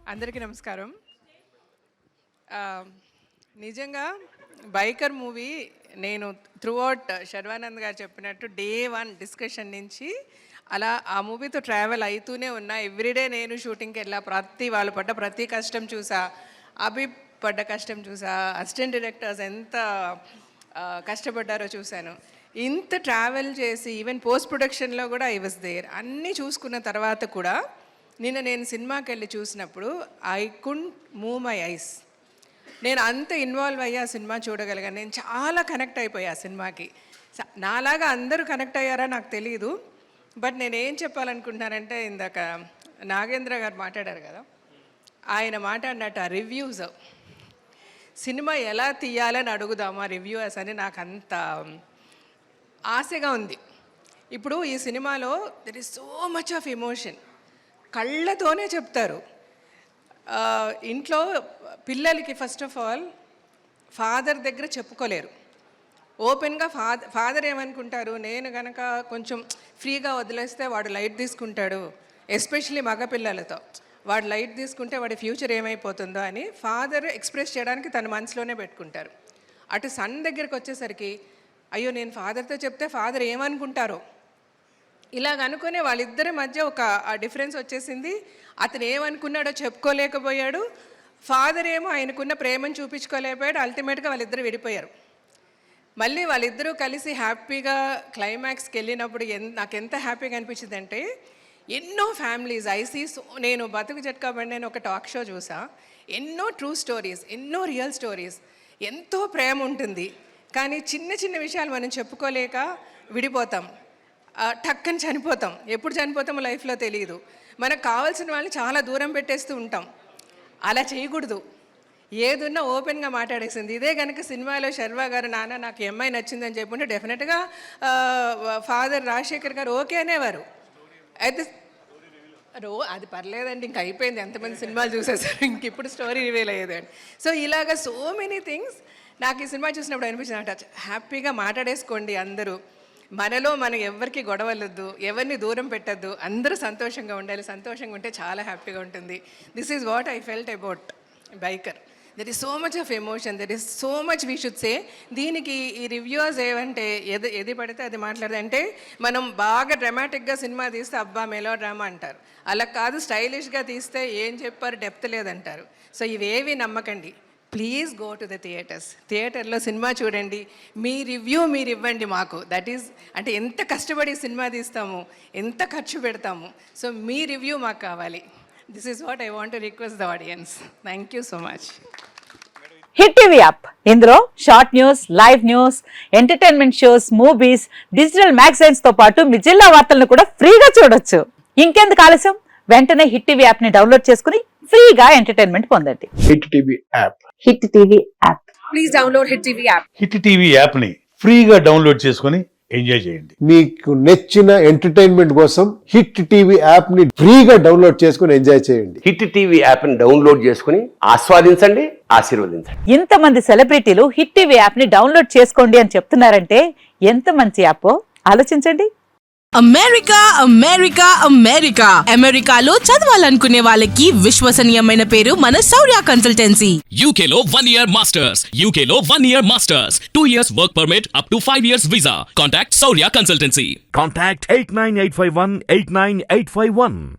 అందరికీ నమస్కారం. నిజంగా బైకర్ మూవీ నేను త్రూఅవుట్ శర్వానంద్ గారు చెప్పినట్టు డే 1 డిస్కషన్ నుంచి అలా ఆ మూవీతో ట్రావెల్ అవుతూనే ఉన్నా. ఎవ్రీడే నేను షూటింగ్కి వెళ్ళా, వాళ్ళు పడ్డ ప్రతి కష్టం చూసా, అభి పడ్డ కష్టం చూసా, అసిస్టెంట్ డైరెక్టర్స్ ఎంత కష్టపడ్డారో చూశాను. ఇంత ట్రావెల్ చేసి ఈవెన్ పోస్ట్ ప్రొడక్షన్లో కూడా ఐ వాజ్ దేర్. అన్నీ చూసుకున్న తర్వాత కూడా నిన్న నేను సినిమాకి వెళ్ళి చూసినప్పుడు I couldn't move my eyes. నేను అంత ఇన్వాల్వ్ అయ్యా సినిమా చూడగలిగాను. నేను చాలా కనెక్ట్ అయిపోయా సినిమాకి. నాలాగా అందరూ కనెక్ట్ అయ్యారా నాకు తెలియదు. బట్ నేనేం చెప్పాలనుకుంటున్నానంటే, ఇందాక నాగేంద్ర గారు మాట్లాడారు కదా, ఆయన మాట్లాడినట్టు ఆ రివ్యూస్, సినిమా ఎలా తీయాలని అడుగుదామా రివ్యూస్ అని నాకు అంత ఆశగా ఉంది. ఇప్పుడు ఈ సినిమాలో there is so much of emotion. కళ్ళతోనే చెప్తారు. ఇంట్లో పిల్లలకి ఫస్ట్ ఆఫ్ ఆల్ ఫాదర్ దగ్గర చెప్పుకోలేరు. ఓపెన్గా ఫాదర్ ఏమనుకుంటారు, నేను కనుక కొంచెం ఫ్రీగా వదిలేస్తే వాడు లైట్ తీసుకుంటాడు, ఎస్పెషలీ మగ పిల్లలతో వాడు లైట్ తీసుకుంటే వాడి ఫ్యూచర్ ఏమైపోతుందో అని ఫాదర్ ఎక్స్ప్రెస్ చేయడానికి తన మనసులోనే పెట్టుకుంటారు. అటు సన్ దగ్గరికి వచ్చేసరికి అయ్యో నేను ఫాదర్తో చెప్తే ఫాదర్ ఏమనుకుంటారో ఇలాగ అనుకునే వాళ్ళిద్దరి మధ్య ఒక డిఫరెన్స్ వచ్చేసింది. అతను ఏమనుకున్నాడో చెప్పుకోలేకపోయాడు, ఫాదర్ ఏమో ఆయనకున్న ప్రేమను చూపించుకోలేకపోయాడు. అల్టిమేట్గా వాళ్ళిద్దరు విడిపోయారు. మళ్ళీ వాళ్ళిద్దరూ కలిసి హ్యాపీగా క్లైమాక్స్కి వెళ్ళినప్పుడు నాకు ఎంత హ్యాపీగా అనిపించింది అంటే, ఎన్నో ఫ్యామిలీస్ నేను బతుకు జట్కా బండి అని ఒక టాక్ షో చూసా. ఎన్నో ట్రూ స్టోరీస్, ఎన్నో రియల్ స్టోరీస్, ఎంతో ప్రేమ ఉంటుంది. కానీ చిన్న చిన్న విషయాలు మనం చెప్పుకోలేక విడిపోతాం, టక్కని చనిపోతాం. ఎప్పుడు చనిపోతామో లైఫ్లో తెలియదు. మనకు కావాల్సిన వాళ్ళని చాలా దూరం పెట్టేస్తూ ఉంటాం. అలా చేయకూడదు. ఏదున్నా ఓపెన్గా మాట్లాడేసింది. ఇదే కనుక సినిమాలో శర్వా గారు నాన్న నాకు అమ్మాయి నచ్చిందని చెప్పుంటే డెఫినెట్గా ఫాదర్ రాజశేఖర్ గారు ఓకే అనేవారు. అయితే అది పర్లేదండి, ఇంక అయిపోయింది, ఎంతమంది సినిమాలు చూసేసారు, ఇంక ఇప్పుడు స్టోరీ రివీల్ అయ్యేదండి. సో ఇలాగ సో మెనీ థింగ్స్ నాకు ఈ సినిమా చూసినప్పుడు అనిపించింది. హ్యాపీగా మాట్లాడేసుకోండి అందరూ. మనలో మనం ఎవరికి గొడవలొద్దు, ఎవరిని దూరం పెట్టద్దు, అందరూ సంతోషంగా ఉండాలి. సంతోషంగా ఉంటే చాలా హ్యాపీగా ఉంటుంది. This is what I felt about biker. There is so much of emotion, there is so much we should say. దీనికి ఈ రివ్యూస్ ఏమంటే ఏది పడితే అది మాట్లాడదంటే, మనం బాగా డ్రామాటిక్గా సినిమా తీస్తే అబ్బా మెలో డ్రామా అంటారు. అలా కాదు, స్టైలిష్గా తీస్తే ఏం చెప్పారు డెప్త్ లేదంటారు. సో ఇవేవి నమ్మకండి. Please go to the theatres. థియేటర్లో సినిమా చూడండి, మీ రివ్యూ మీరు ఇవ్వండి మాకు. దట్ ఈజ్ అంటే ఎంత కష్టపడి సినిమా తీస్తాము, ఎంత ఖర్చు పెడతాము. సో మీ రివ్యూ మాకు కావాలి. This is what I want to request the audience. Thank you so much. Hit TV app, ఇందులో short news, live news, entertainment shows, movies, digital magazines తో పాటు మీ జిల్లా వార్తలను కూడా ఫ్రీగా చూడొచ్చు. ఇంకెందుకు ఆలస్యం, వెంటనే హిట్ టీవీ యాప్ ని డౌన్లోడ్ చేసుకుని ఫ్రీగా ఎంటర్టైన్మెంట్ పొందండి. Hit TV app. Hit TV app. Please download hit TV app. Hit TV app ని ఫ్రీగా డౌన్లోడ్ చేసుకుని ఎంజాయ్ చేయండి. మీకు నచ్చిన ఎంటర్టైన్మెంట్ కోసం హిట్ టీవీ యాప్ ని ఫ్రీగా డౌన్లోడ్ చేసుకుని ఎంజాయ్ చేయండి. హిట్ టీవీ యాప్ ని డౌన్లోడ్ చేసుకుని ఆస్వాదించండి, ఆశీర్వదించండి. ఇంతమంది సెలబ్రిటీలు హిట్ టీవీ యాప్ ని డౌన్లోడ్ చేసుకోండి అని చెప్తున్నారంటే ఎంత మంచి యాప్ ఆలోచించండి. అమెరికా అమెరికా అమెరికా అమెరికాలో చదవాలనుకునే వాళ్ళకి విశ్వసనీయమైన పేరు మన శౌర్య కన్సల్టెన్సీ. UK లో 1 year masters, UK లో 1 year masters, 2 years work permit up to 5 years visa. Contact Saurya Consultancy. Contact 89851 89851.